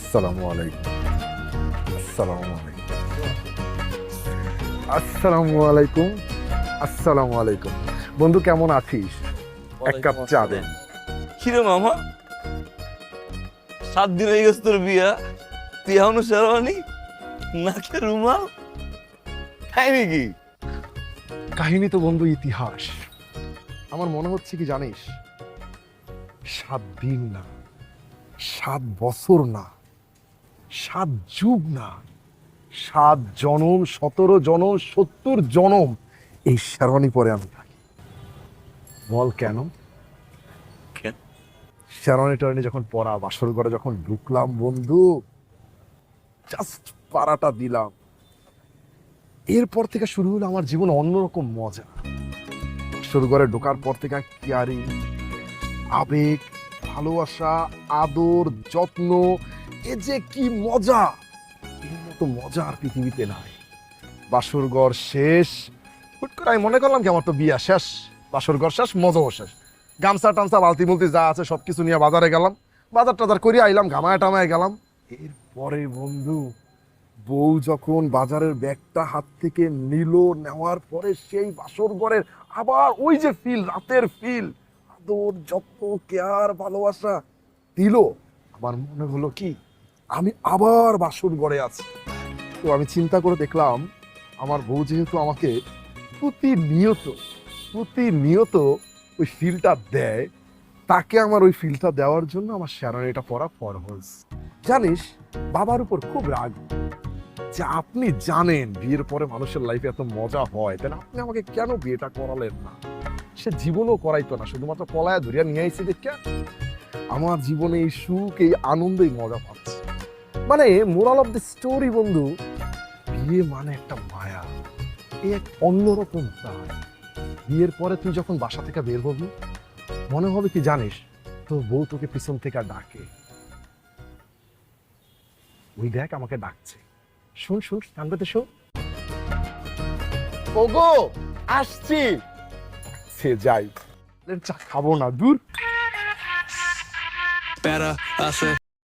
আসসালামু আলাইকুম। আসসালামু আলাইকুম। আসসালামু আলাইকুম। আসসালামু আলাইকুম। বন্ধু কেমন আছিস? এক কাপ চা দে। কিরে মামা, 7 দিন হয়ে গেছে তোর বিয়া, তুই এখনো শেরওয়ানি নাকে রুমাল, তাই নাকি? কাহিনী তো বন্ধু ইতিহাস। আমার মনে হচ্ছে কি জানিস, 7 দিন না, 7 বছর না, 7 যুগ না, 7 জনম, 17 জনম, 70 জনম এই শেরওয়ানি পরে আমি থাকি। বল কেন? কেন? শেরওয়ানি টেরওয়ানি যখন পরা, বাসর ঘরে যখন ঢুকলাম বন্ধু, জাস্ট পাড়াটা দিলাম, এরপর থেকে শুরু হলো আমার জীবন অন্যরকম মজা। বাসর ঘরে ঢোকার পর থেকে কেয়ারিং, আবেগ, ভালোবাসা, আদর, যত্ন, এ যে কি মজা, এর মতো মজা আর পৃথিবীতে নাই। বাসর ঘর শেষ, হুট করে আমি মনে করলাম কি আমার তো বিয়া শেষ, বাসর ঘর শেষ, মজাও শেষ। গামছা টামছা বালতি মুলতি যা আছে সবকিছু নিয়ে বাজারে গেলাম, বাজার টাজার করে আইলাম, ঘামায় টামায় গেলাম। এরপরে বন্ধু, বউ যখন বাজারের ব্যাগটা হাত থেকে নিল, নেওয়ার পরে সেই বাসর ঘরের আবার ওই যে ফিল, রাতের ফিল, আদর, যত্ন, কেয়ার, ভালোবাসা দিল, আমার মনে হলো কি আমি আবার বাসর ঘরে আছি। তো আমি চিন্তা করে দেখলাম, আমার বউ যেহেতু আমাকে প্রতিনিয়ত প্রতিনিয়ত ওই ফিলটা দেয়, তাকে আমার ওই ফিলটা দেওয়ার জন্য আমার শেরওয়ানিটা পরা ফরজ। জানিস, বাবার উপর খুব রাগ যে আপনি জানেন বিয়ের পরে মানুষের লাইফে এত মজা হয়, তাহলে আপনি আমাকে কেন বিয়েটা করালেন না? সে জীবনও করাইতো না, শুধুমাত্র পলায়া ধরিয়া নিয়ে আইসি দেখে আমার জীবনে এই সুখ, এই আনন্দেই মজা পাচ্ছে। মানে মোরাল অফ দ্য স্টোরি বন্ধু, বিয়ে মানে একটা মায়া, এই এক অন্যরকম প্রাণ। বিয়ের পরে তুই যখন বাসা থেকে বের হবি, মনে হবে কি জানিস, তোর বউ তোকে পিছন থেকে ডাকে, ওই দেখ আমাকে ডাকছে, শুন শুন, কান পেতে শোন, ওগো আসছি। সে যাই, চা খাবো না, দূর। প্যারা আছে